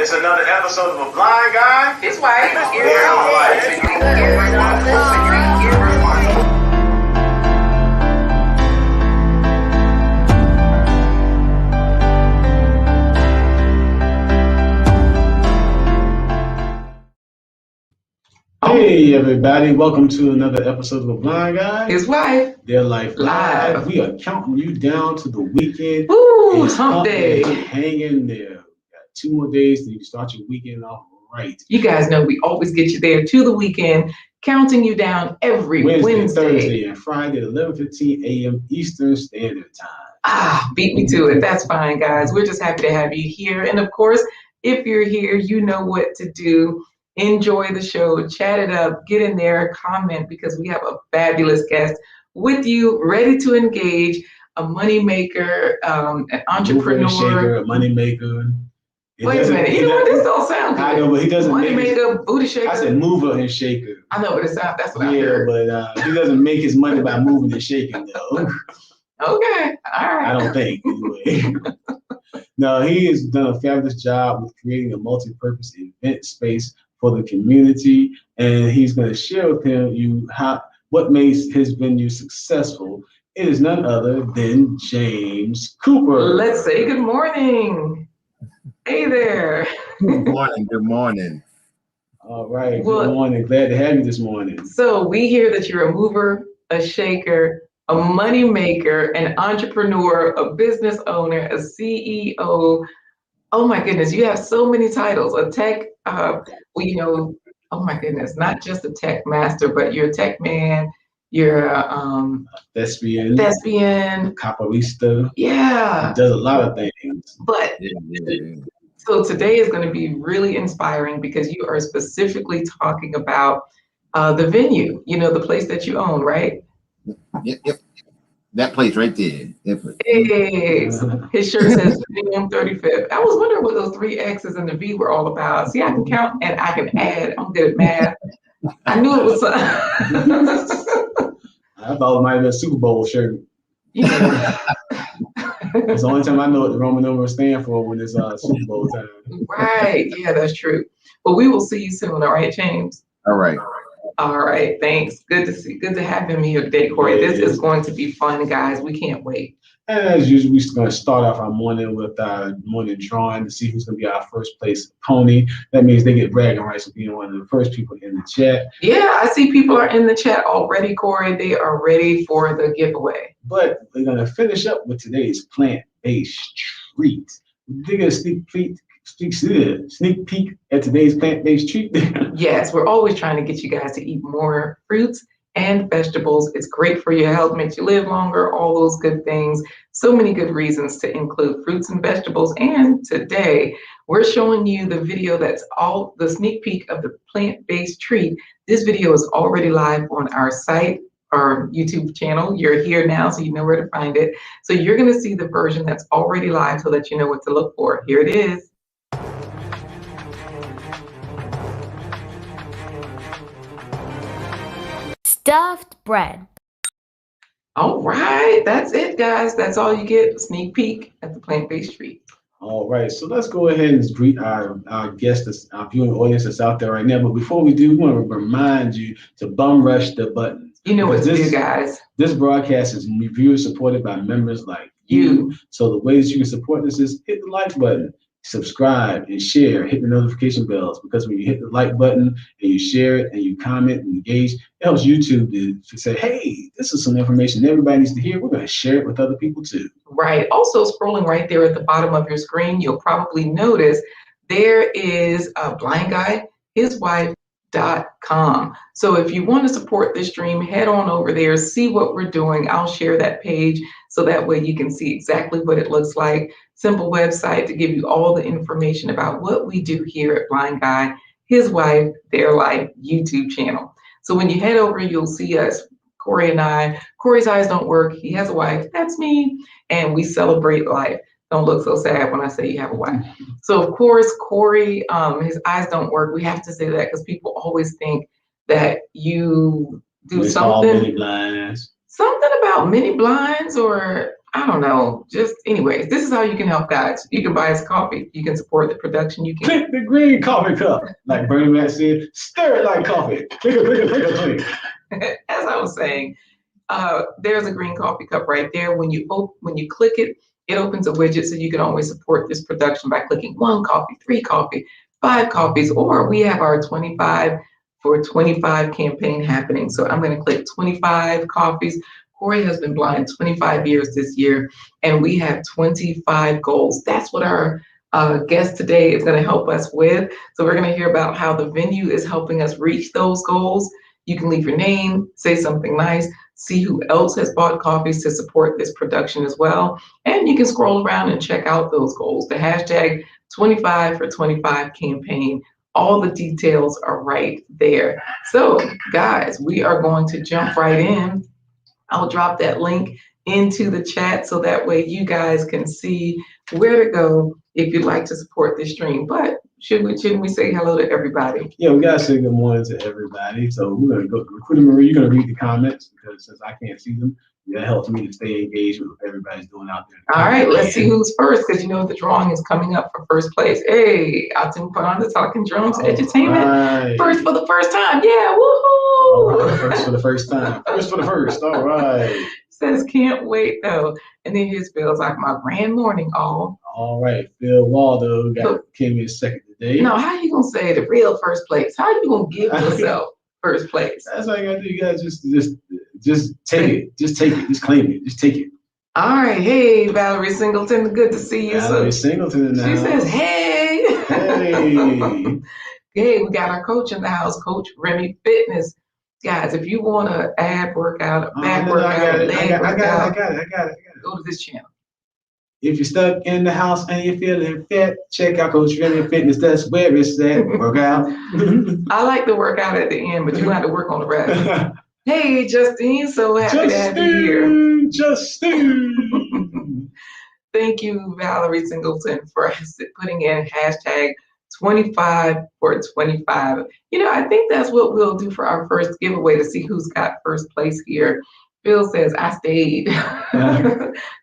It's another episode of A Blind Guy. His wife. Hey everybody, welcome to another episode of A Blind Guy. His wife. Their Life Live. We are counting you down to the weekend. Woo, it's hump day. Hang in there. Got 2 more days and you can start your weekend off right. You guys know we always get you there to the weekend, counting you down every Wednesday. Thursday, and Friday at 11:15 a.m. Eastern Standard Time. Beat me to it. That's fine, guys. We're just happy to have you here. And of course, if you're here, you know what to do. Enjoy the show, chat it up, get in there, comment, because we have a fabulous guest with you, ready to engage, a money maker, an entrepreneur. Shaker, a money maker. Wait a minute, you know what? This don't sound good. I know, but he doesn't money maker, booty shaker. I said mover and shaker. I know, but it sounds, that's what I heard. But he doesn't make his money by moving and shaking, though. Okay, all right. I don't think, anyway. No, he has done a fabulous job with creating a multi-purpose event space for the community, and he's going to share with you what makes his venue successful. It is none other than James Cooper. Let's say good morning. Hey there. Good morning. Good morning. All right. Good morning. Glad to have you this morning. So we hear that you're a mover, a shaker, a money maker, an entrepreneur, a business owner, a CEO. Oh my goodness, you have so many titles. A tech, oh my goodness, not just a tech master, but you're a tech man, you're a thespian, capoeirista. Yeah. Does a lot of things. But so today is going to be really inspiring because you are specifically talking about the venue, the place that you own, right? Yep. That place right there. Hey, his shirt says 35th. I was wondering what those 3 X's and the V were all about. See, I can count and I can add. I'm good at math. I knew it was. I thought it might have been a Super Bowl shirt. Yeah. It's the only time I know what the Roman numerals stand for when it's Super Bowl time. Right. Yeah, that's true. But we will see you soon. All right, James? All right. All right, thanks. Good to have him here today, Corey. This is going to be fun, guys. We can't wait. And as usual, we're going to start off our morning with our morning drawing to see who's going to be our first place pony. That means they get bragging rights for being one of the first people in the chat. Yeah, I see people are in the chat already, Corey. They are ready for the giveaway. But we're going to finish up with today's plant-based treat. We're going to sneak peek at today's plant-based treat. Yes, we're always trying to get you guys to eat more fruits and vegetables. It's great for your health, makes you live longer, all those good things. So many good reasons to include fruits and vegetables. And today we're showing you the video that's all the sneak peek of the plant-based treat. This video is already live on our site, our YouTube channel. You're here now, so you know where to find it. So you're going to see the version that's already live so that you know what to look for. Here it is. Stuffed bread. All right, that's it, guys. That's all you get, a sneak peek at the plant-based treat. All right, so let's go ahead and greet our guests, our viewing audience that's out there right now. But before we do, we want to remind you to bum rush the button. You know what to do, guys. This broadcast is viewer supported by members like you. So the ways you can support this is hit the like button, subscribe and share, hit the notification bells, because when you hit the like button and you share it and you comment and engage, it helps YouTube to say, hey, this is some information everybody needs to hear. We're going to share it with other people too. Right. Also scrolling right there at the bottom of your screen, you'll probably notice there is a blind guy, his wife.com. So if you want to support this stream, head on over there, see what we're doing. I'll share that page so that way you can see exactly what it looks like. Simple website to give you all the information about what we do here at Blind Guy, his wife, their life YouTube channel. So when you head over, you'll see us, Corey and I. Corey's eyes don't work. He has a wife. That's me. And we celebrate life. Don't look so sad when I say you have a wife. So of course, Corey, his eyes don't work. We have to say that because people always think that you do something. Mini blinds. Something about mini blinds, or I don't know. Just anyways, this is how you can help, guys. You can buy us coffee. You can support the production. You can Click the green coffee cup. Like Bernie Mac said, stir it like coffee. Click. as I was saying, there's a green coffee cup right there. When you click it, it opens a widget so you can always support this production by clicking 1 coffee, 3 coffee, 5 coffees, or we have our 25 for 25 campaign happening. So I'm going to click 25 coffees. Corey has been blind 25 years this year, and we have 25 goals. That's what our guest today is going to help us with. So we're going to hear about how the venue is helping us reach those goals. You can leave your name, say something nice, see who else has bought coffees to support this production as well. And you can scroll around and check out those goals. The hashtag 25 for 25 campaign. All the details are right there. So guys, we are going to jump right in. I'll drop that link into the chat so that way you guys can see where to go if you'd like to support this stream. But shouldn't we say hello to everybody? Yeah, we gotta say good morning to everybody. So we're gonna go. LaQuita Marie, you're gonna read the comments because since I can't see them, that helps me to stay engaged with what everybody's doing out there. All right, let's see who's first because you know the drawing is coming up for first place. Hey, Atumpan Edutainment. Right. First for the first time. Yeah, woohoo! All right, first for the first time. First for the first. All right. Says can't wait though. And then his feels like my grand morning all. All right, Phil Waldo came in second today. No, how you gonna say the real first place? How you gonna give yourself first place? That's all you gotta do. You gotta just take it. Just take it. Just claim it. Just take it. All right. Hey, Valerie Singleton. Good to see you. Valerie Singleton now. She says, hey. Hey. Hey, we got our coach in the house, Coach Remy Fitness. Guys, if you want to ab workout, back workout, leg workout, I got it. go to this channel. If you're stuck in the house and you're feeling fit, check out Coach Remy Fitness. That's where it's at. Workout. I like the workout at the end, but you have to work on the rest. Hey, Justine, so happy to have you here. Justine. Thank you, Valerie Singleton, for putting in hashtag 25 for 25. You know, I think that's what we'll do for our first giveaway to see who's got first place here. Phil says, I stayed.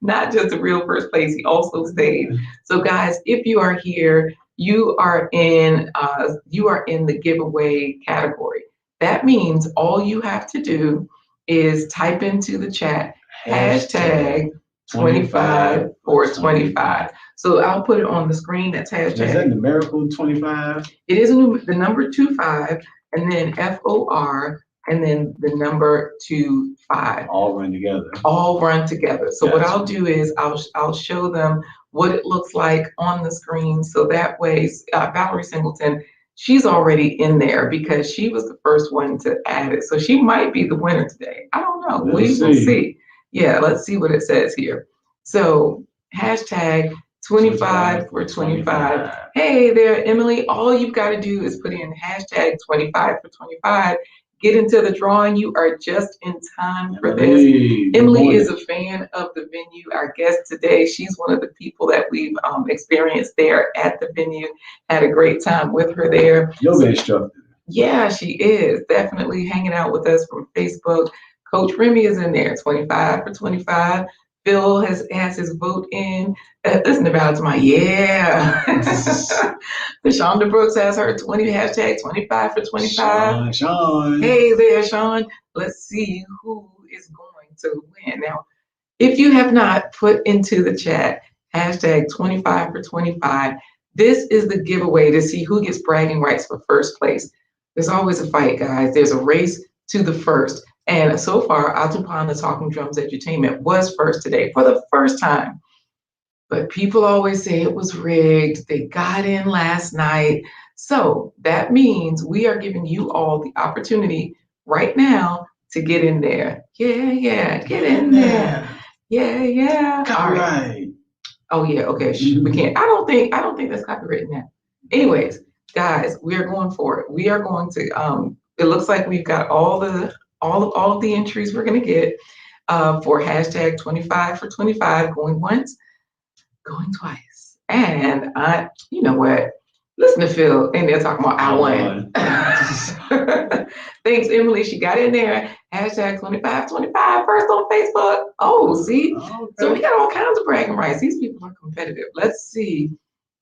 Not just the real first place, he also stayed. So guys, if you are here, you are in the giveaway category. That means all you have to do is type into the chat hashtag 25 for 25. So I'll put it on the screen. That's hashtag. Is that numerical 25? It is the number 25 and then FOR and then the number 25. All run together. All run together. So Gotcha. what I'll do is I'll show them what it looks like on the screen. So that way, Valerie Singleton, she's already in there because she was the first one to add it. So she might be the winner today. I don't know. We will see. Yeah, let's see what it says here. So hashtag 25 for 25. Hey there, Emily. All you've got to do is put in hashtag 25 for 25. Get into the drawing. You are just in time for this. Emily is a fan of the venue. Our guest today, she's one of the people that we've experienced there at the venue. Had a great time with her there. Yoga instructor. Yeah, she is definitely hanging out with us from Facebook. Coach Remy is in there, 25 for 25. Phil has his vote in. Listen about my Shonda Brooks has her hashtag 25 for 25. Sean. Hey there, Sean. Let's see who is going to win. Now, if you have not put into the chat hashtag 25 for 25, this is the giveaway to see who gets bragging rights for first place. There's always a fight, guys. There's a race to the first. And so far, Atumpan Edutainment was first today for the first time. But people always say it was rigged. They got in last night. So that means we are giving you all the opportunity right now to get in there. Yeah, get in there. Yeah. All right. Oh yeah, okay. We can't. I don't think that's copywritten now. Anyways, guys, we are going for it. We are going to. It looks like we've got all of the entries we're going to get for hashtag 25 for 25, going once, going twice. And you know what? Listen to Phil, and they're talking about I won. Thanks, Emily. She got in there. Hashtag 2525 first on Facebook. Oh, see? Okay. So we got all kinds of bragging rights. These people are competitive. Let's see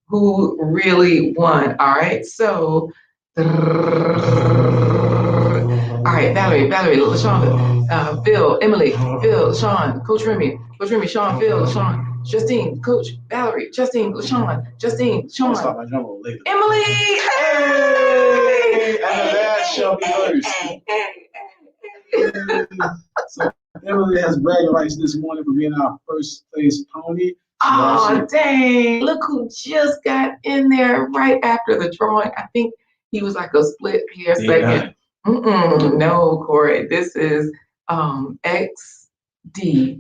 who really won. All right. So, all right, Valerie, LaShawn, Phil, Emily, Phil, Sean, Coach Remy, Sean, Phil, LaShawn, Justine, Coach, Valerie, Justine, LaShawn, Justine, Sean, Emily. Hey! And the last shall be first. So Emily has bragging rights this morning for being our first place pony. Oh, dang. Look who just got in there right after the drawing. I think he was like a split hair second. No, Corey. This is XDMC.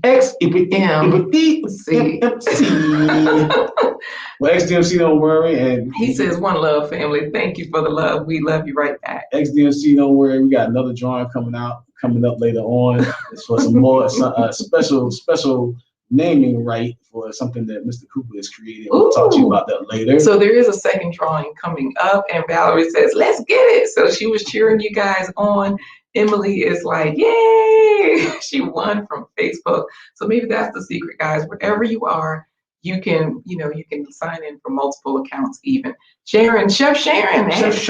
Well, XDMC, don't worry. And he says, one love, family. Thank you for the love. We love you right back. XDMC, don't worry. We got another drawing coming up later on. It's for some more special naming right for something that Mr. Cooper has created. We'll talk to you about that later. So there is a second drawing coming up, and Valerie says, let's get it. So she was cheering you guys on. Emily is like, yay! She won from Facebook. So maybe that's the secret, guys. Wherever you are, you can sign in for multiple accounts even. Chef Sharon says,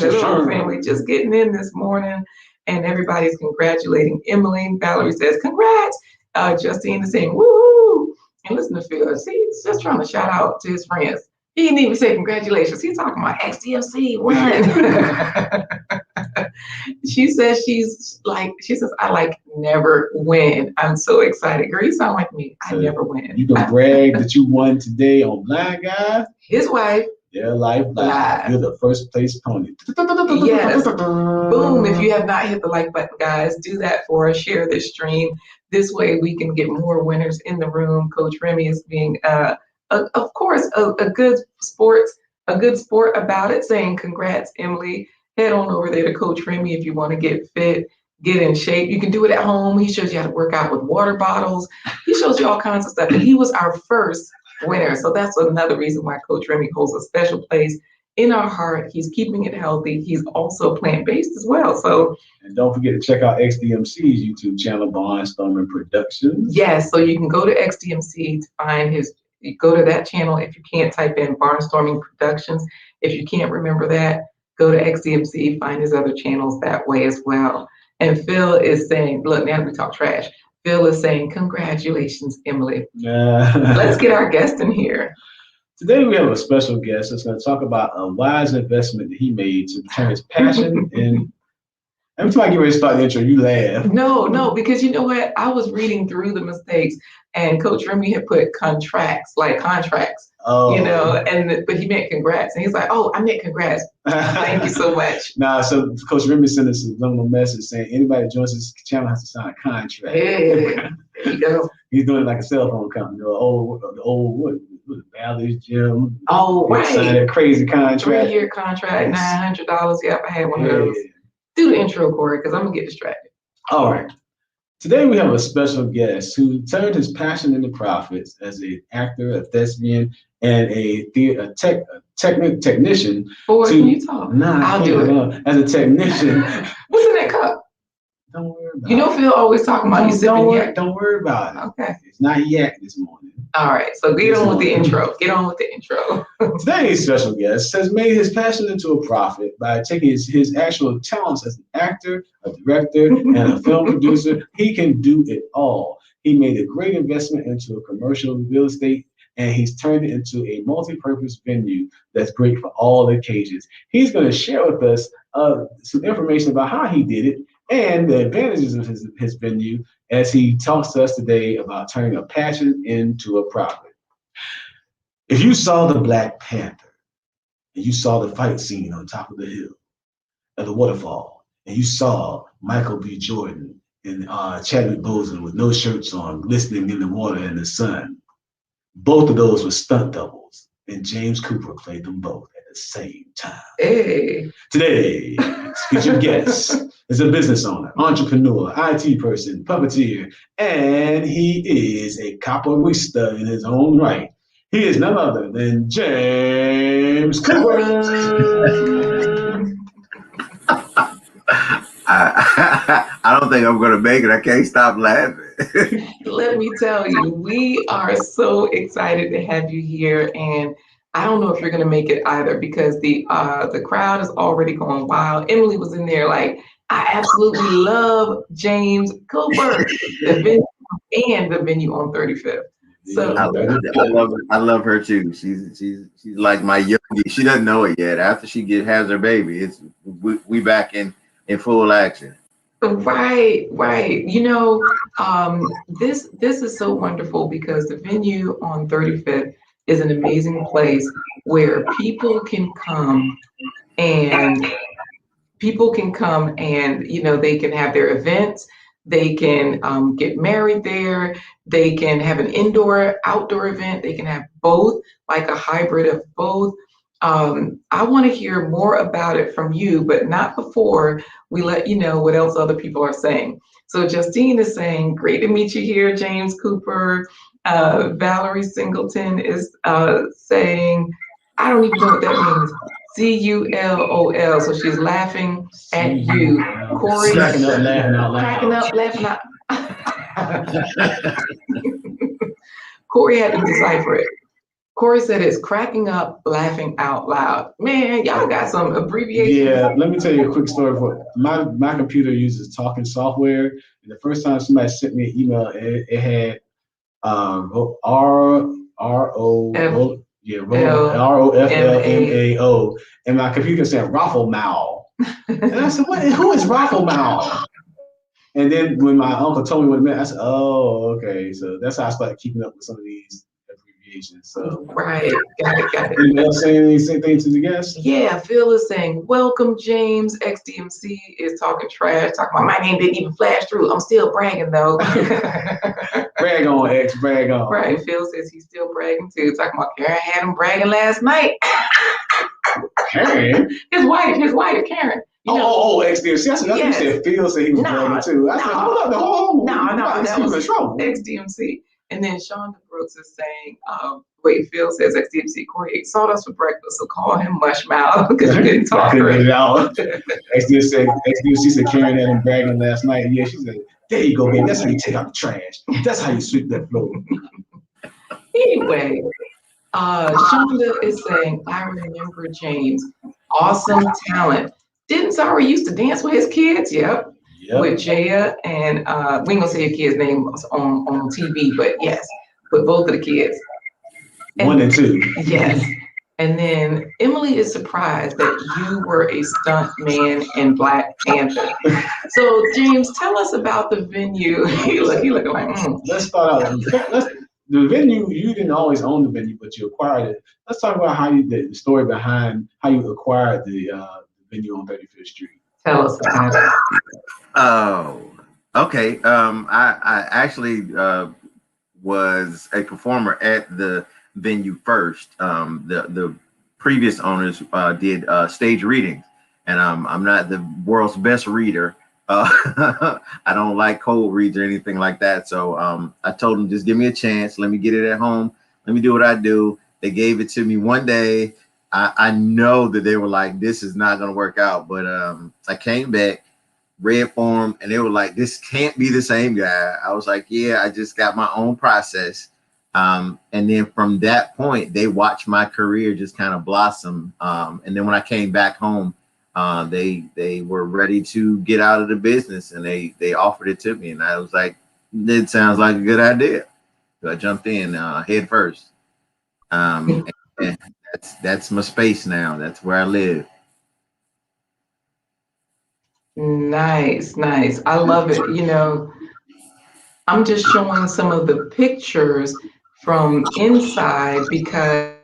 hello, family, just getting in this morning. And everybody's congratulating Emily. Valerie says, congrats. Justine is saying, woo! And listen to Phil. See, he's just trying to shout out to his friends. He didn't even say congratulations. He's talking about XDMC won. She says, I like never win. I'm so excited. Girl, you sound like me. I never win. You can brag that you won today on Blind Guy. His wife. Their life live. You're the first place pony. Yes. Boom. If you have not hit the like button, guys, do that for us. Share this stream. This way we can get more winners in the room. Coach Remy is being, of course, a good sport about it, saying congrats, Emily. Head on over there to Coach Remy if you want to get fit, get in shape. You can do it at home. He shows you how to work out with water bottles. He shows you all kinds of stuff. And he was our first winner. So that's another reason why Coach Remy holds a special place in our heart. He's keeping it healthy. He's also plant-based as well. So, and don't forget to check out XDMC's YouTube channel, Barnstorming Productions. Yes, so you can go to XDMC to find you go to that channel. If you can't type in Barnstorming Productions, if you can't remember that, go to XDMC, find his other channels that way as well. And Phil is saying, look, now we talk trash. Phil is saying, congratulations, Emily. Let's get our guest in here. Today we have a special guest that's going to talk about a wise investment that he made to turn his passion in. Every time I get ready to start the intro, you laugh. No, because you know what? I was reading through the mistakes, and Coach Remy had put contracts. Oh. But he meant congrats. And he's like, oh, I meant congrats. Thank you so much. So Coach Remy sent us a little message saying anybody that joins this channel has to sign a contract. Yeah, there you go. He's doing it like a cell phone company, the old Bally's Gym. Oh, right. Signed a crazy contract. 3-year contract, $900. Yep, I had one of those. Do the intro, Corey, because I'm going to get distracted. All right. Today we have a special guest who turned his passion into profits as an actor, a thespian, and a technician. Boy, can you talk? I'll do it. As a technician. What's in that cup? Don't worry about it. You know Phil always talking about you sipping yak. Don't worry about it. Okay. It's not yak this morning. All right, so get on with the intro. Today's special guest has made his passion into a profit by taking his actual talents as an actor, a director, and a film producer. He can do it all. He made a great investment into a commercial real estate, and he's turned it into a multi-purpose venue that's great for all occasions. He's going to share with us some information about how he did it and the advantages of his venue as he talks to us today about turning a passion into a profit. If you saw the Black Panther and you saw the fight scene on top of the hill at the waterfall, and you saw Michael B. Jordan and Chadwick Boseman with no shirts on, glistening in the water in the sun, both of those were stunt doubles, and James Cooper played them both at the same time. Hey. Today, featured guest is a business owner, entrepreneur, IT person, puppeteer, and he is a capoeirista in his own right. He is none other than James Cooper. I don't think I'm gonna make it. I can't stop laughing. Let me tell you, we are so excited to have you here, and I don't know if you're going to make it either because the crowd is already going wild. Emily was in there like, I absolutely love James Cooper, the venue and the venue on 35th. So I love her too. She's like my yogi. She doesn't know it yet. After she has her baby, we back in full action. right, right. This is so wonderful because the venue on 35th is an amazing place where and they can have their events, they can get married there, they can have an indoor outdoor event, they can have both, like a hybrid of both. I want to hear more about it from you, but not before we let you know what else other people are saying. So Justine is saying, great to meet you here, James Cooper. Valerie Singleton is saying, I don't even know what that means. CULOL. So she's laughing at you. Corey, Cracking up, laughing out loud. cracking up, laughing out. Corey had to decipher it. Corey said it's cracking up, laughing out loud. Man, y'all got some abbreviations. Yeah, let me tell you a quick story. My computer uses talking software, and the first time somebody sent me an email, it had ROFLMAO, and my computer said Raffle Mao, and I said, who is Raffle Mao? And then when my uncle told me what it meant, I said, oh, okay. So that's how I started keeping up with some of these abbreviations. So right, got it. Anybody else saying anything to the guests? Yeah, Phil is saying, welcome, James. XDMC is talking trash, talking about my name didn't even flash through. I'm still bragging though. Brag on, X, brag on. Right, Phil says he's still bragging too. Talking about Karen had him bragging last night. Karen? His wife, Karen. XDMC. I said, you said Phil said he was bragging too. I said, no, that was XDMC. And then Shonda Brooks is saying, Phil says XDMC, Corey ate sawdust for breakfast, so call him Mushmouth because you couldn't talk to it out. XDMC said Karen had him bragging last night. Yeah, she said, there you go, baby. That's how you take out the trash. That's how you sweep that floor. Anyway, Shonda is saying, I remember James. Awesome talent. Didn't Zara used to dance with his kids? Yep. With Jaya, and we ain't gonna say your kid's name on TV, but yes, with both of the kids. 1 and 2. Yes. And then Emily is surprised that you were a stunt man in Black Panther. So James, tell us about the venue. He looking like, Let's start out. The venue, you didn't always own the venue, but you acquired it. Let's talk about the story behind how you acquired the venue on 35th Street. Tell us about it. Oh, okay. I actually was a performer at the venue first. The previous owners did stage readings, and I'm not the world's best reader. I don't like cold reads or anything like that. So I told them, just give me a chance. Let me get it at home. Let me do what I do. They gave it to me one day. I know that they were like, this is not going to work out. But I came back, read for them, and they were like, this can't be the same guy. I was like, yeah, I just got my own process. And then from that point, they watched my career just kind of blossom. And then when I came back home, they were ready to get out of the business, and they offered it to me. And I was like, it sounds like a good idea. So I jumped in head first. And that's my space now. That's where I live. Nice. I love it. I'm just showing some of the pictures from inside because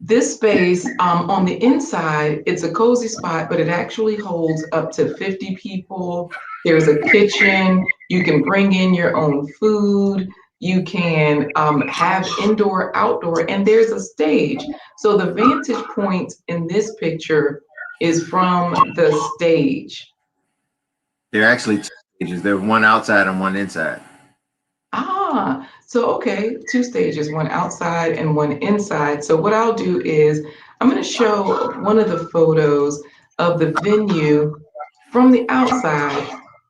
this space on the inside, it's a cozy spot, but it actually holds up to 50 people. There's a kitchen. You can bring in your own food. You can have indoor, outdoor, and there's a stage. So the vantage point in this picture is from the stage. There are actually 2 stages. There's one outside and one inside. So, okay, two stages, one outside and one inside. So what I'll do is I'm going to show one of the photos of the venue from the outside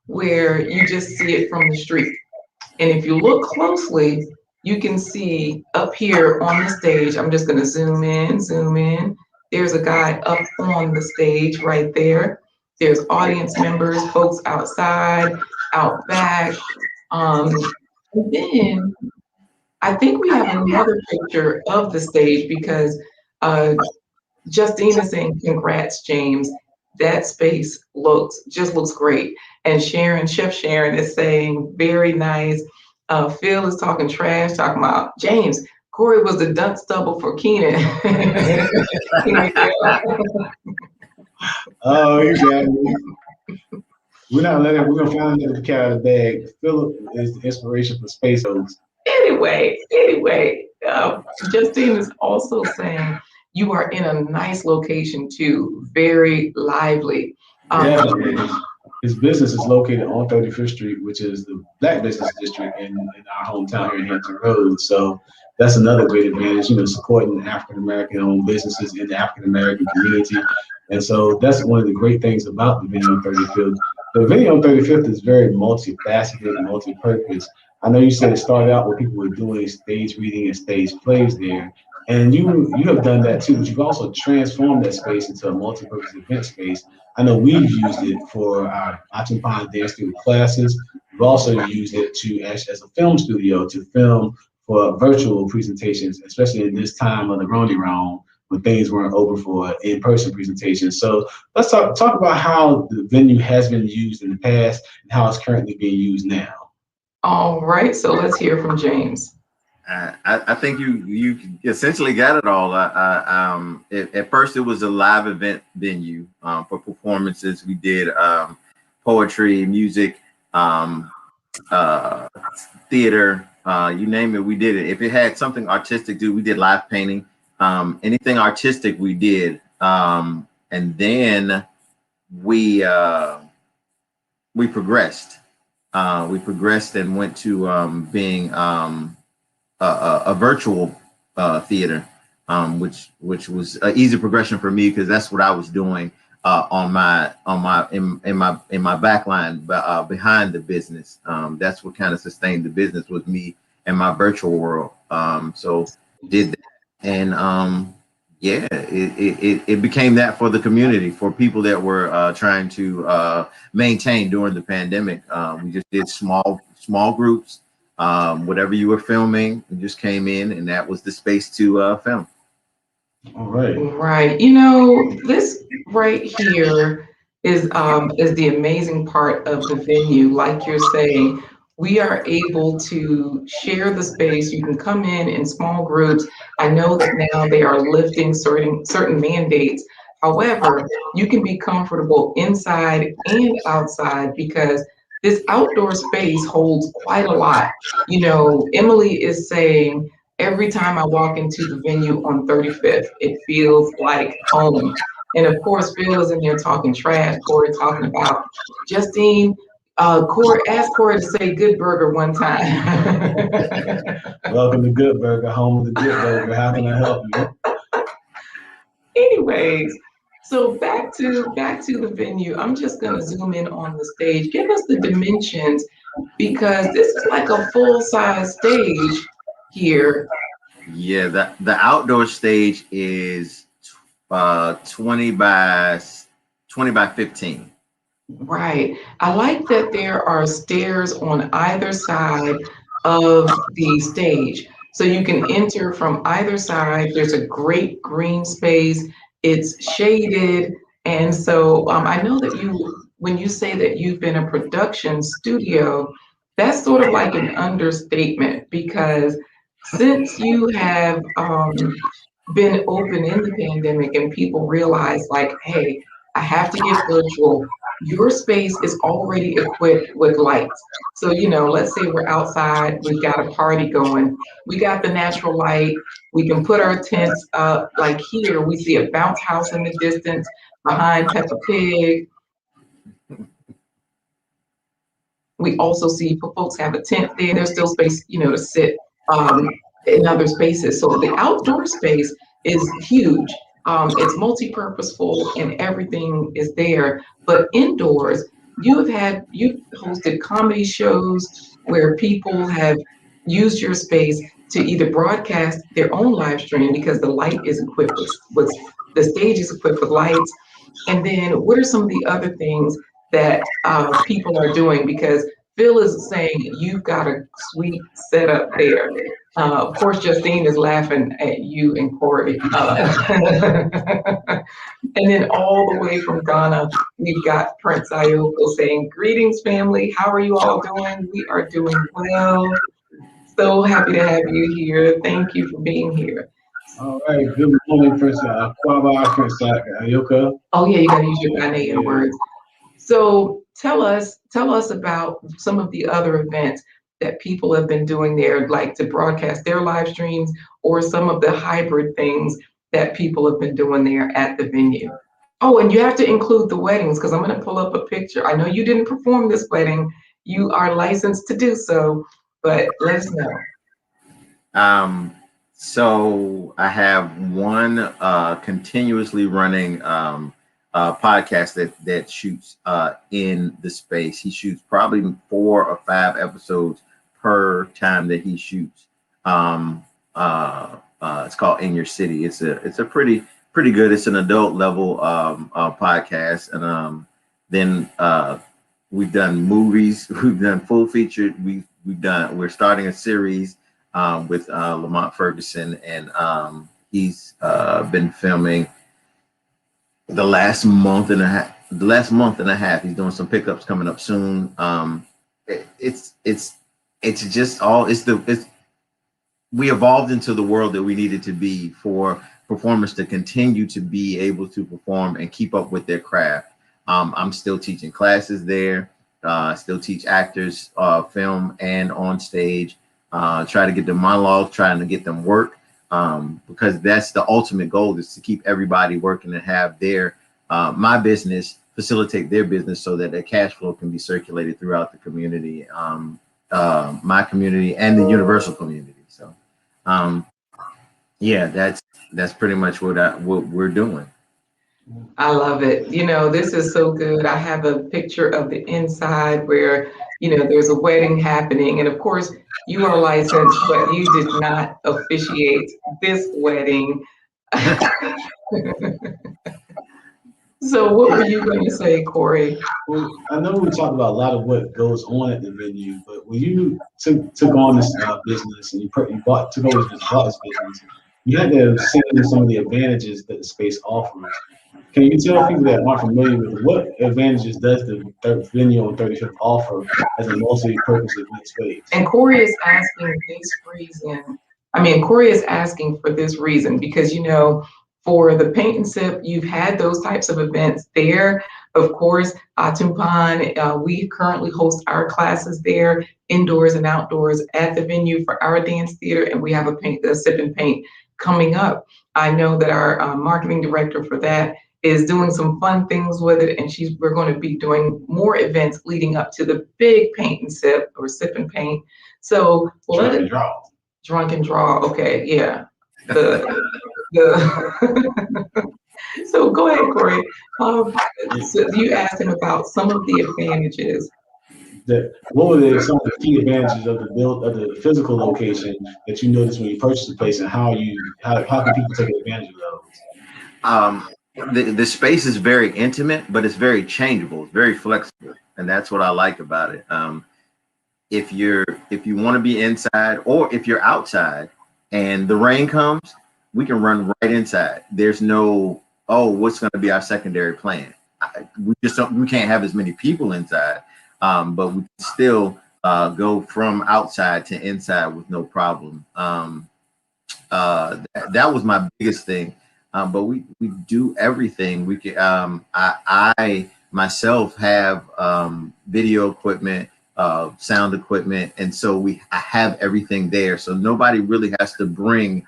where you just see it from the street. And if you look closely, you can see up here on the stage, I'm just going to zoom in, zoom in. There's a guy up on the stage right there. There's audience members, folks outside, out back. And then I think we have another picture of the stage because uh, Justine is saying, congrats, James. That space looks great. And Chef Sharon is saying, very nice. Phil is talking trash, talking about James. Corey was the dunce double for Keenan. Oh, exactly. We're not letting. We're gonna find the cat out of the bag. Philip is the inspiration for Space Host. Anyway, Justine is also saying you are in a nice location too, very lively. Definitely. His business is located on 35th Street, which is the Black business district in our hometown here in Hampton Roads. So that's another great advantage, supporting African American owned businesses in the African American community. And so that's one of the great things about the venue on 35th. The venue on 35th is very multifaceted and multi-purpose. I know you said it started out where people were doing stage reading and stage plays there. And you have done that too, but you've also transformed that space into a multi-purpose event space. I know we've used it for our Atumpan dance studio classes. We've also used it to as a film studio to film for virtual presentations, especially in this time of the Ronnie Round when things weren't open for in-person presentations. So let's talk about how the venue has been used in the past and how it's currently being used now. All right, so let's hear from James. I think you essentially got it all. At first, it was a live event venue for performances. We did poetry, music, theater, you name it, we did it. If it had something artistic, we did live painting. Anything artistic, we did. And then we progressed. We progressed and went to being a virtual theater, which was an easy progression for me because that's what I was doing in my backline behind the business. That's what kind of sustained the business was me and my virtual world. So did that, and yeah, it became that for the community, for people that were trying to maintain during the pandemic. We just did small groups. Whatever you were filming, you just came in, and that was the space to film. All right. Right. This right here is the amazing part of the venue. Like you're saying, we are able to share the space. You can come in small groups. I know that now they are lifting certain mandates. However, you can be comfortable inside and outside because this outdoor space holds quite a lot. Emily is saying, every time I walk into the venue on 35th, it feels like home. And of course, Phil is in there talking trash. Corey talking about Justine. Corey, ask Corey to say "Good Burger" one time. Welcome to Good Burger, home of the Good Burger. How can I help you? Anyways, so back to the venue. I'm just gonna zoom in on the stage. Give us the dimensions because this is like a full-size stage here. Yeah, the outdoor stage is 20 by 15. Right. I like that there are stairs on either side of the stage. So you can enter from either side. There's a great green space. It's shaded. And so I know that when you say that you've been a production studio, that's sort of like an understatement because since you have been open in the pandemic and people realize like, hey, I have to get virtual, your space is already equipped with lights. So, let's say we're outside, we've got a party going, we got the natural light, we can put our tents up. Like here, we see a bounce house in the distance behind Peppa Pig. We also see folks have a tent there. There's still space, to sit in other spaces. So the outdoor space is huge. It's multi-purposeful and everything is there. But indoors, you've hosted comedy shows where people have used your space to either broadcast their own live stream because the light is equipped with the stage is equipped with lights. And then what are some of the other things that people are doing? Because Phil is saying you've got a sweet setup there. Of course, Justine is laughing at you and Corey. And then all the way from Ghana, we've got Prince Ayoko saying, "Greetings, family. How are you all doing? We are doing well. So happy to have you here. Thank you for being here." All right, good morning, Prince Kwaba, Prince Ayoka. Oh yeah, you gotta use your Ghanaian words. So tell us about some of the other events that people have been doing there, like to broadcast their live streams, or some of the hybrid things that people have been doing there at the venue. Oh, and you have to include the weddings because I'm going to pull up a picture. I know you didn't perform this wedding. You are licensed to do so, but let us know. So I have one continuously running podcast that shoots in the space. He shoots probably 4 or 5 episodes per time that he shoots. It's called In Your City. It's a pretty good. It's an adult level podcast, and then we've done movies. We've done full featured. We're starting a series with Lamont Ferguson, and he's been filming the last month and a half. He's doing some pickups coming up soon. We evolved into the world that we needed to be for performers to continue to be able to perform and keep up with their craft. I'm still teaching classes there. Still teach actors film and on stage. Try to get them monologues, trying to get them work, because that's the ultimate goal, is to keep everybody working and have their my business facilitate their business so that their cash flow can be circulated throughout the community, my community and the universal community. So yeah, that's pretty much what we're doing. I love it. This is so good. I have a picture of the inside where, there's a wedding happening. And of course, you are licensed, but you did not officiate this wedding. So what were you going to say, Corey? Well, I know we talked about a lot of what goes on at the venue, but when you took on this business and took over this business, you had to see some of the advantages that the space offers. Can you tell people that aren't familiar with what advantages does the venue on 35th offer as a multi-purpose event space? And Corey is asking for this reason because, for the Paint and Sip, you've had those types of events there. Of course, Atumpan, we currently host our classes there, indoors and outdoors at the venue for our dance theater, and we have a Sip and Paint coming up. I know that our marketing director for that is doing some fun things with it, and we're going to be doing more events leading up to the big Paint and Sip or Sip and Paint. So Drunk and draw. Okay, yeah. So go ahead, Corey. So you asked him about some of the advantages. What were some of the key advantages of the physical location that you noticed when you purchased the place, and how can people take advantage of those? The space is very intimate, but it's very changeable. It's very flexible, and that's what I like about it. If you want to be inside, or if you're outside and the rain comes, we can run right inside. There's no, what's going to be our secondary plan? We can't have as many people inside, but we can still go from outside to inside with no problem. That was my biggest thing. But we do everything. We can. I myself have video equipment, sound equipment, and so I have everything there. So nobody really has to bring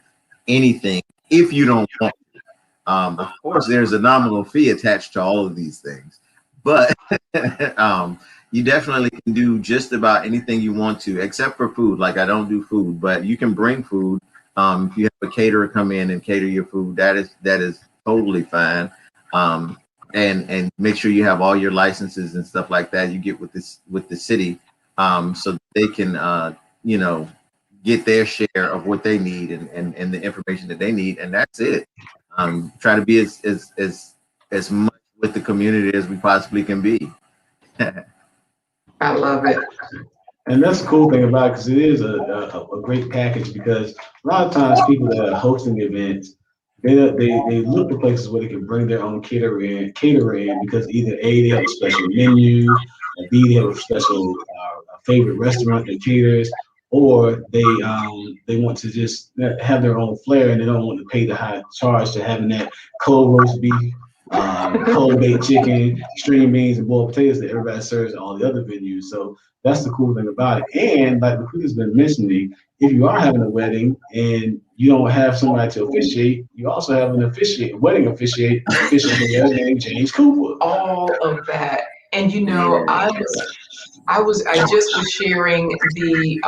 anything if you don't want to. Of course, there's a nominal fee attached to all of these things, but you definitely can do just about anything you want to, except for food. Like I don't do food, but you can bring food. If you have a caterer come in and cater your food, that is totally fine. And make sure you have all your licenses and stuff like that. You get with the city, so that they can get their share of what they need and the information that they need, and that's it. Try to be as much with the community as we possibly can be. I love it. And that's the cool thing about it, because it is a great package, because a lot of times people that are hosting events, they look for places where they can bring their own caterer in, because either A, they have a special menu, or B, they have a special a favorite restaurant that caters, or they want to just have their own flair, and they don't want to pay the high charge to having that cold roast beef, cold baked chicken, string beans, and boiled potatoes that everybody serves at all the other venues. So that's the cool thing about it. And like LaQuita's been mentioning, if you are having a wedding and you don't have somebody to officiate, you also have a wedding officiator there named James Cooper. All of that. And I just was sharing the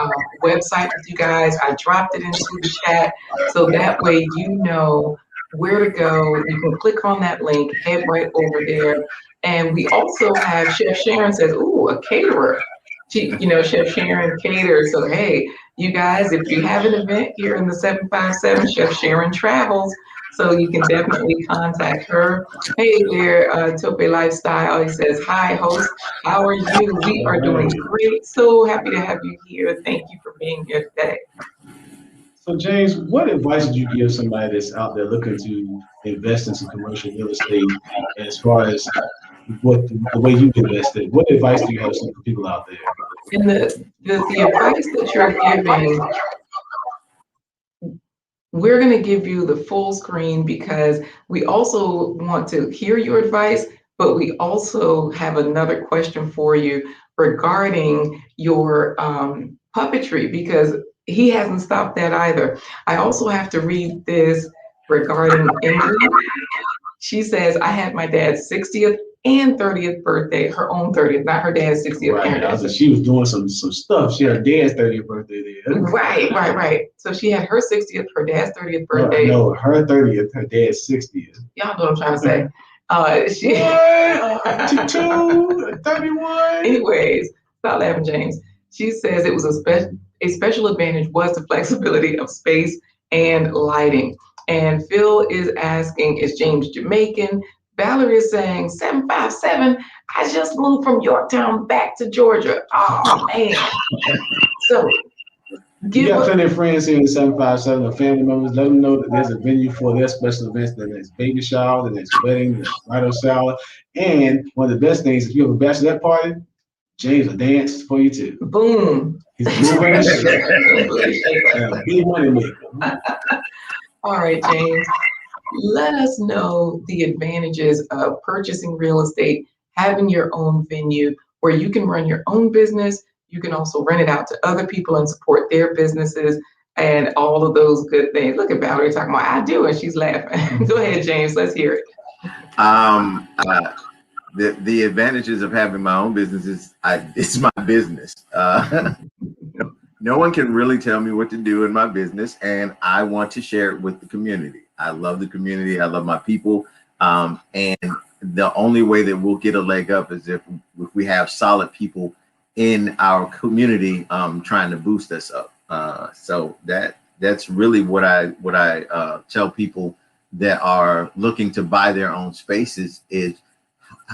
website with you guys. I dropped it into the chat, so that way you know where to go. You can click on that link, head right over there. And we also have Chef Sharon says, "Ooh, a caterer." Chef Sharon caters. So hey, you guys, if you have an event here in the 757, Chef Sharon travels. So you can definitely contact her. Hey there, Tope Lifestyle. He says, "Hi, host. How are you? We are doing great. So happy to have you here. Thank you for being here today." So James, what advice would you give somebody that's out there looking to invest in some commercial real estate, as far as the way you've invested? What advice do you have for people out there? And the advice that you're giving, we're going to give you the full screen, because we also want to hear your advice, but we also have another question for you regarding your puppetry, because he hasn't stopped that either. I also have to read this regarding Ingrid. She says, "I had my dad's 60th and 30th birthday, her own 30th, not her dad's 60th Right. anniversary." She was doing some stuff. She had her dad's 30th birthday there. Right. So she had her 60th, her dad's 30th birthday. No, her 30th, her dad's 60th. Y'all know what I'm trying to say. She 31. Anyways, stop laughing, James. She says it was a special advantage was the flexibility of space and lighting. And Phil is asking, is James Jamaican? Valerie is saying 757. I just moved from Yorktown back to Georgia. Oh man. So you got plenty of friends here in 757 or family members. Let them know that there's a venue for their special events. That there's baby shower, that there's wedding, there's bridal shower. And one of the best things, if you have a bachelorette party, James will dance for you too. Boom. He's moving and shaking. Big money maker. All right, James. Let us know the advantages of purchasing real estate, having your own venue where you can run your own business. You can also rent it out to other people and support their businesses and all of those good things. Look at Valerie talking about, "I do," and she's laughing. Go ahead, James. Let's hear it. The advantages of having my own business is it's my business. No one can really tell me what to do in my business, and I want to share it with the community. I love the community. I love my people. And the only way that we'll get a leg up is if we have solid people in our community trying to boost us up. So that's really what I tell people that are looking to buy their own spaces is,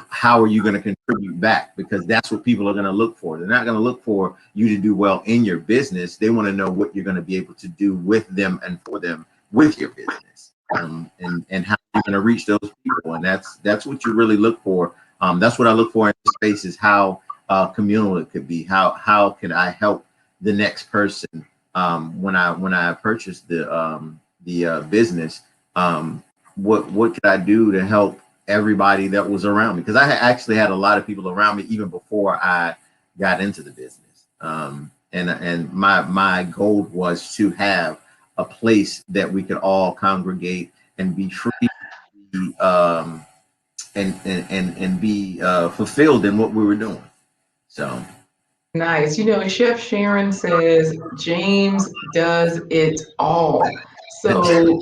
how are you going to contribute back? Because that's what people are going to look for. They're not going to look for you to do well in your business. They want to know what you're going to be able to do with them and for them with your business, and how you're going to reach those people. And that's what you really look for. That's what I look for in space, is how communal it could be. How can I help the next person when I purchase the business? What could I do to help everybody that was around me? Because I actually had a lot of people around me even before I got into the business. And my goal was to have a place that we could all congregate and be free, and be fulfilled in what we were doing. So Nice. Chef Sharon says James does it all. So,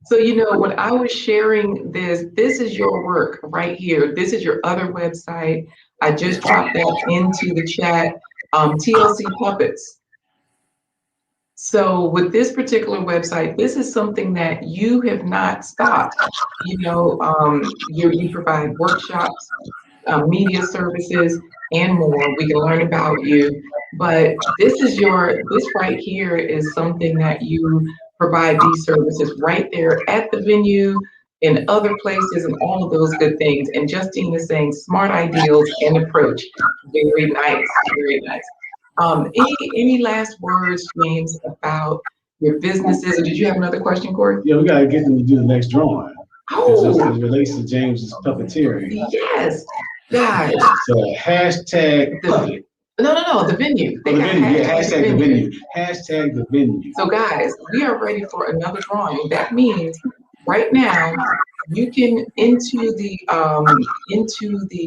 when I was sharing this is your work right here. This is your other website. I just dropped that into the chat. TLC Puppets. So with this particular website, this is something that you have not stopped. You provide workshops, media services, and more. We can learn about you. But this right here is something that you provide these services right there at the venue, in other places, and all of those good things. And Justine is saying smart ideals and approach. Very nice, very nice. Any last words, James, about your businesses? Or did you have another question, Corey? Yeah, we gotta get them to do the next drawing. Oh, It relates to James's puppeteering. yes, guys. So hashtag puppet. No, the venue. The venue, yeah, hashtag the venue. Hashtag the venue. So guys, we are ready for another drawing. That means right now you can into the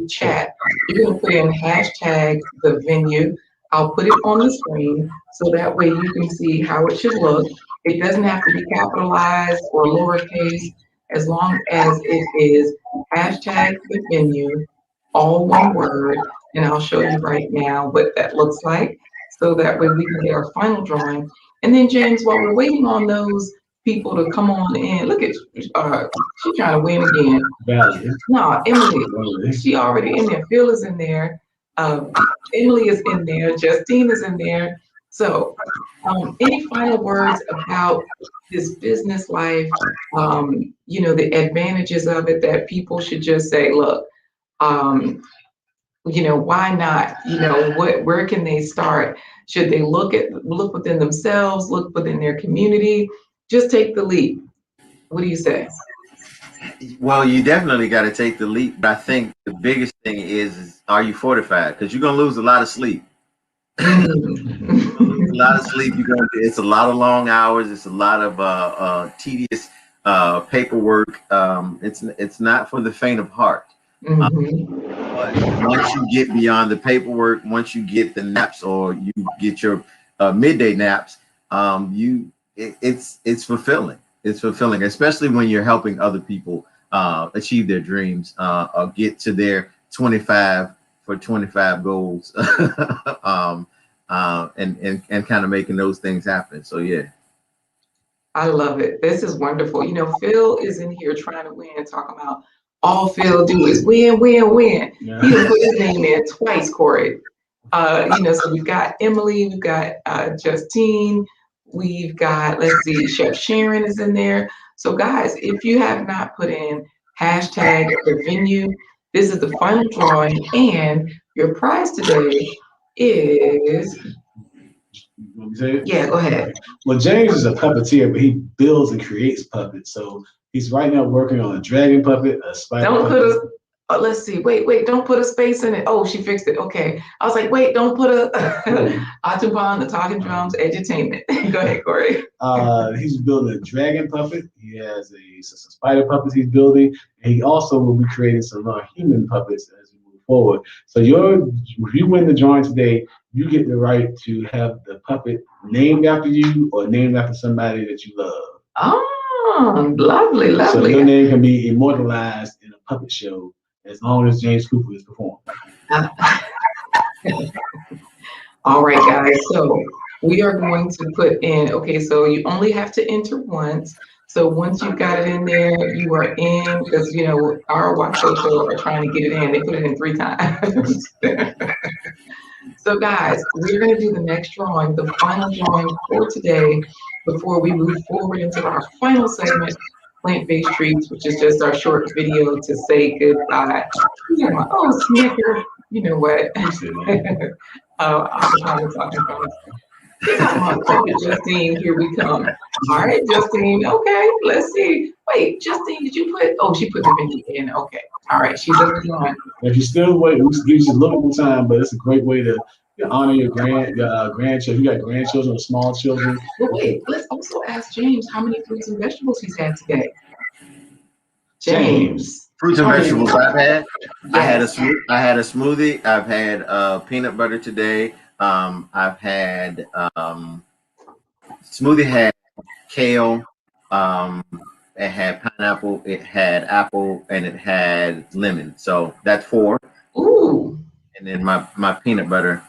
chat, you're gonna put in hashtag the venue. I'll put it on the screen so that way you can see how it should look. It doesn't have to be capitalized or lowercase, as long as it is hashtag the venue, all one word. And I'll show you right now what that looks like, so that way we can get our final drawing. And then James, while we're waiting on those people to come on in, look at she's trying to win again. Valley. No, Emily, she already in there. Phil is in there. Emily is in there. Justine is in there. So, any final words about this business life? The advantages of it that people should just say, look. Why not? Where can they start? Should they look within themselves, look within their community? Just take the leap. What do you say? well, you definitely got to take the leap. But I think the biggest thing is are you fortified? Because you're gonna lose a lot of sleep. A lot of sleep. It's a lot of long hours. It's a lot of tedious paperwork. It's not for the faint of heart. But once you get beyond the paperwork, once you get the naps or you get your midday naps, it's fulfilling. It's fulfilling, especially when you're helping other people achieve their dreams or get to their 25 for 25 goals, and kind of making those things happen. So yeah. I love it. This is wonderful. Phil is in here trying to win, talking about all Phil do is win, win, win. Yeah. He done put his name in twice, Corey. So we've got Emily, we've got Justine, we've got, let's see, Chef Sharon is in there. So guys, if you have not put in hashtag the venue, this is the final drawing, and your prize today is. Want me to say it? Yeah, go ahead. Well, James is a puppeteer, but he builds and creates puppets. So he's right now working on a dragon puppet, a spider puppet. Let's see. Wait, don't put a space in it. Oh, she fixed it. Okay. I was like, wait, don't put a Atumpan, the talking drums, edutainment. Go ahead, Corey. He's building a dragon puppet. He has some spider puppets he's building. And he also will be creating some human puppets as we move forward. So if you win the drawing today, you get the right to have the puppet named after you or named after somebody that you love. Oh, lovely. So your name can be immortalized in a puppet show as long as James Cooper is performing. All right, guys. So we are going to put in, okay, so you only have to enter once. So once you've got it in there, you are in, because, our Watch Social are trying to get it in. They put it in 3 times. So guys, we're going to do the next drawing, the final drawing for today, before we move forward into our final segment, Plant-Based Treats, which is just our short video to say goodbye. Oh, Snicker, you know what? I'm talking Justine, here we come. All right, Justine, okay, let's see. Wait, Justine, did you she put the video in, okay. All right, she's up and on. If you still wait, we give you a little bit of time, but it's a great way to honor your grandchildren. You got grandchildren or small children. But wait, let's also ask James how many fruits and vegetables he's had today. James. Fruits and vegetables I've had. Yes. I had a smoothie. I've had peanut butter today. I've had smoothie had kale. It had pineapple. It had apple, and it had lemon. So that's 4. Ooh, And then my peanut butter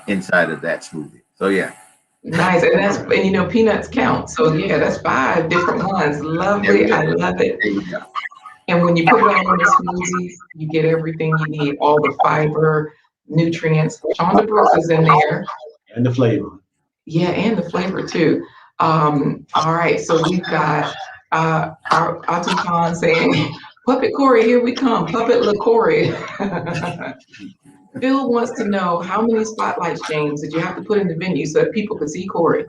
inside of that smoothie. So yeah. nice. And you know, peanuts count. So yeah, that's 5 different ones. There we Lovely. go. I love it. There we go. And when you put it all in the smoothies, you get everything you need, all the fiber, nutrients. Shonda Brooks is in there. And the flavor. Yeah, and the flavor too. All right, so we've got our Atumpan saying, Puppet Corey, here we come. Puppet LaCorey. Phil wants to know how many spotlights, James, did you have to put in the venue so that people could see Corey?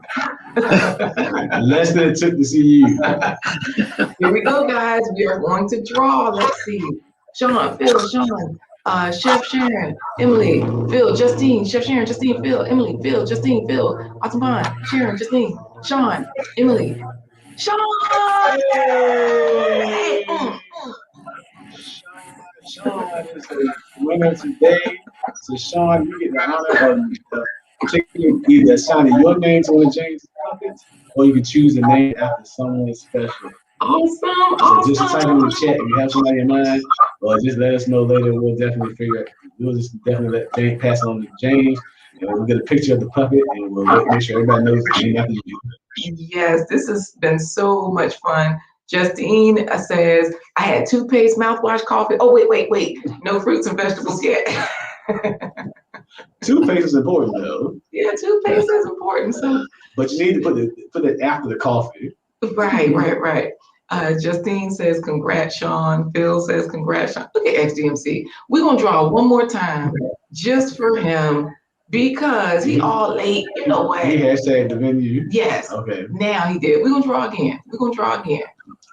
Less than it took to see you. Here we go, guys. We are going to draw. Let's see. Sean, Phil, Sean, Chef Sharon, Emily, Phil, Justine, Chef Sharon, Justine, Phil, Emily, Phil, Justine, Phil, Atumpan, Sharon, Justine, Sean, Emily, Sean! Hey! Sean is the winner today. So Sean, you get the honor of picking either assigning your name to one of James' puppets, or you can choose a name after someone special. Awesome, So just type in the chat if you have somebody in mind, or just let us know later. We'll definitely we'll just definitely let James pass it on to James, and we'll get a picture of the puppet, and we'll make sure everybody knows the name after you. Yes, this has been so much fun. Justine says, I had toothpaste, mouthwash, coffee. Oh, wait. No fruits and vegetables yet. Toothpaste is important though. Yeah, toothpaste is important. So, but you need to put it after the coffee. Right. Justine says, congrats, Sean. Phil says, congrats, Sean. Look at XDMC. We're going to draw one more time just for him because he all late. You know what? He hashtagged the venue. Yes. Okay. Now he did. We're going to draw again.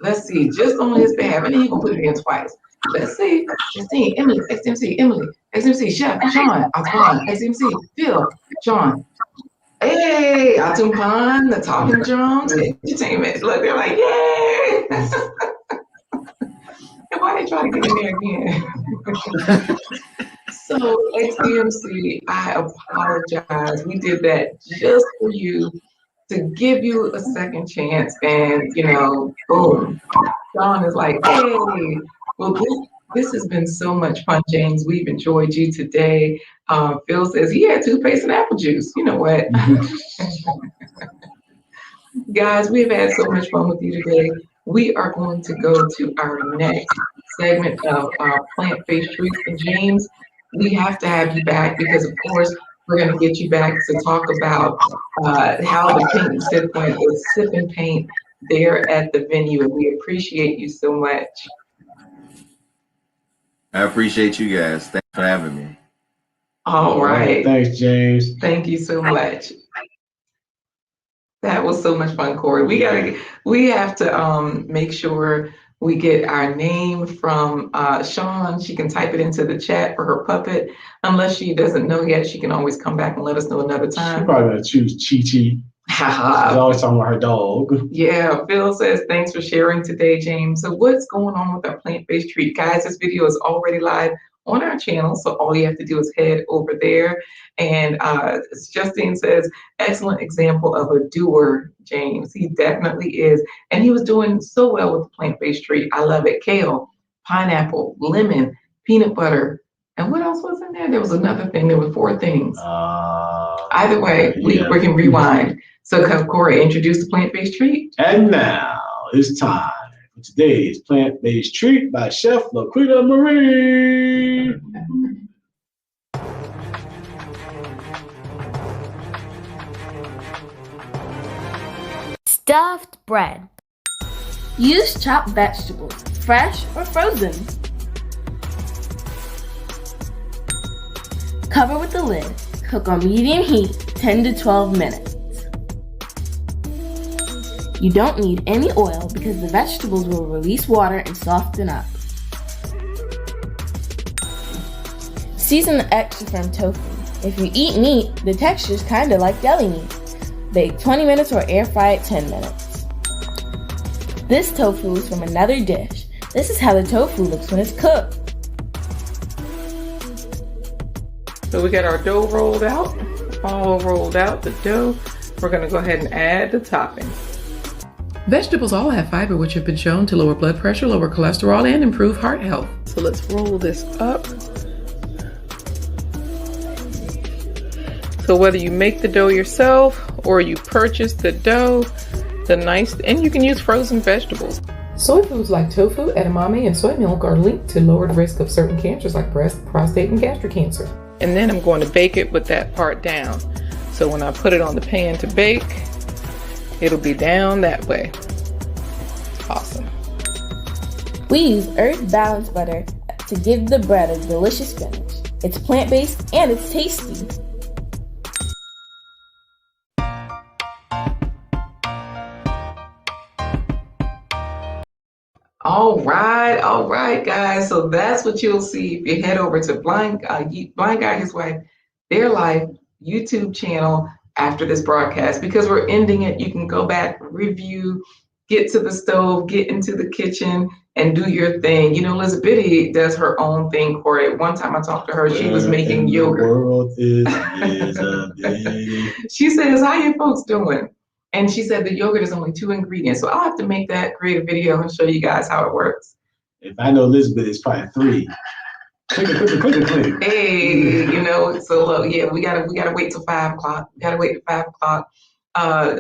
Let's see, just on his behalf. And then he's going to put it in twice. Let's see. Justine, Emily, XDMC, Emily, XDMC, Chef, Sean, Atumpan, XDMC, Phil, Sean. Hey, Atumpan, the talking drums, entertainment. Look, they're like, yay! And why they try to get in there again? So, XDMC, I apologize. We did that just for you to give you a second chance. And, you know, boom. Sean is like, hey, well, this has been so much fun, James. We've enjoyed you today. Phil says he had toothpaste and apple juice. You know what? Guys, we've had so much fun with you today. We are going to go to our next segment of plant-based treats. And James, we have to have you back because, of course, we're going to get you back to talk about how the Paint and Sip Point is sipping paint there at the venue. And we appreciate you so much. I appreciate you guys. Thanks for having me. All right. Thanks, James. Thank you so much. That was so much fun, Corey. We have to make sure we get our name from Sean. She can type it into the chat for her puppet. Unless she doesn't know yet, she can always come back and let us know another time. She's probably gonna choose Chi-Chi. She's always talking about her dog. Yeah, Phil says, thanks for sharing today, James. So what's going on with our plant-based treat? Guys, this video is already live on our channel, so all you have to do is head over there. And Justine says, excellent example of a doer, James. He definitely is. And he was doing so well with the plant-based treat. I love it. Kale, pineapple, lemon, peanut butter. And what else was in there? There was another thing. There were 4 things. Either way, we can rewind. So, Corey, introduce the plant-based treat. And now it's time for today's plant-based treat by Chef LaQuita Marie. Stuffed bread. Use chopped vegetables, fresh or frozen. Cover with the lid. Cook on medium heat 10 to 12 minutes. You don't need any oil because the vegetables will release water and soften up. Season the extra firm tofu. If you eat meat, the texture is kind of like deli meat. Bake 20 minutes or air fry it 10 minutes. This tofu is from another dish. This is how the tofu looks when it's cooked. So we got our dough rolled out, all rolled out, the dough. We're gonna go ahead and add the toppings. Vegetables all have fiber, which have been shown to lower blood pressure, lower cholesterol, and improve heart health. So let's roll this up. So whether you make the dough yourself or you purchase the dough, and you can use frozen vegetables. Soy foods like tofu, edamame, and soy milk are linked to lowered risk of certain cancers like breast, prostate, and gastric cancer. And then I'm going to bake it with that part down. So when I put it on the pan to bake, it'll be down that way. Awesome. We use earth balanced butter to give the bread a delicious finish. It's plant-based and it's tasty. All right, guys. So that's what you'll see if you head over to Blind Guy, His Wife, Their Life YouTube channel after this broadcast. Because we're ending it, you can go back, review, get to the stove, get into the kitchen, and do your thing. You know, Elizabeth does her own thing for it. One time I talked to her, she was making yogurt. The world is Elizabeth. She says, "How you folks doing?" And she said the yogurt is only 2 ingredients. So I'll have to make that, create a video and show you guys how it works. If I know Elizabeth, it's probably 3. Click. Hey, you know, so yeah, we gotta wait till 5 o'clock. We gotta wait till 5 o'clock.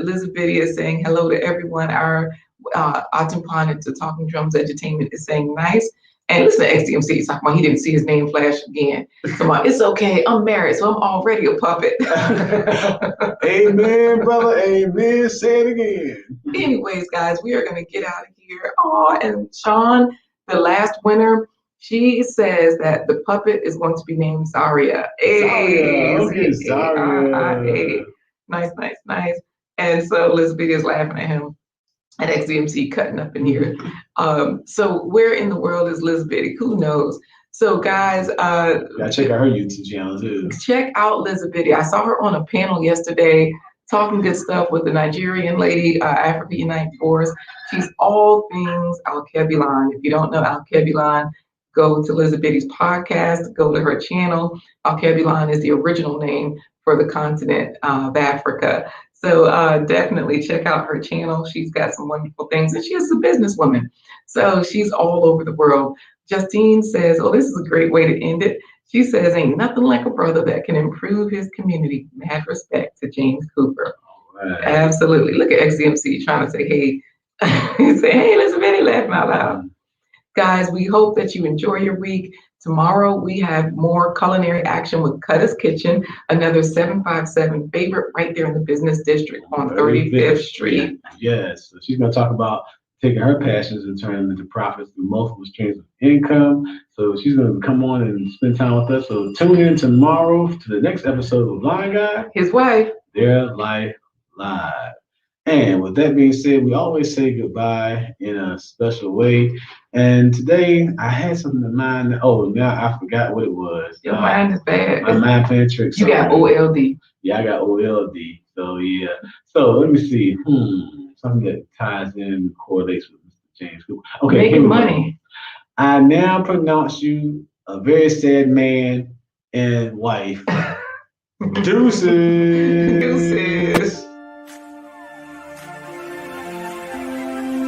Elizabeth is saying hello to everyone. Our Atumpan Edutainment is saying nice. And listen to XDMC, he's talking about he didn't see his name flash again. Come on, it's okay. I'm married, so I'm already a puppet. Amen, brother. Amen. Say it again. Anyways, guys, we are going to get out of here. Oh, and Sean, the last winner, she says that the puppet is going to be named Zaria. Hey, okay, Zaria. Nice. And so Elizabeth is laughing at him. And XDMC cutting up in here. So where in the world is Elizabeth? Who knows? So guys, gotta check out her YouTube channel too. Check out Elizabeth. I saw her on a panel yesterday talking good stuff with the Nigerian lady, Africa Unite Force. She's all things Al-Kebulan. If you don't know Al-Kebulan, go to Elizabeth's podcast, go to her channel. Al-Kebulan is the original name for the continent of Africa. So definitely check out her channel. She's got some wonderful things, and she is a businesswoman. So she's all over the world. Justine says, oh, this is a great way to end it. She says, ain't nothing like a brother that can improve his community. Mad respect to James Cooper. Right. Absolutely. Look at XDMC trying to say, hey. He say, hey, Elizabeth, laughing out loud. Guys, we hope that you enjoy your week. Tomorrow, we have more culinary action with Cutta's Kitchen, another 757 favorite right there in the business district on 35th Street. Yes, so she's going to talk about taking her passions and turning them into profits through multiple streams of income. So she's going to come on and spend time with us. So tune in tomorrow to the next episode of Blind Guy, His Wife, Their Life Live. And with that being said, we always say goodbye in a special way. And today I had something in mind. Oh, now I forgot what it was. Your mind is bad. My mind playing tricks. You got OLD. Yeah, I got OLD. So yeah. So let me see. Something that ties in, correlates with Mr. James Cooper. Okay. Making money. I now pronounce you a very sad man and wife. Deuces.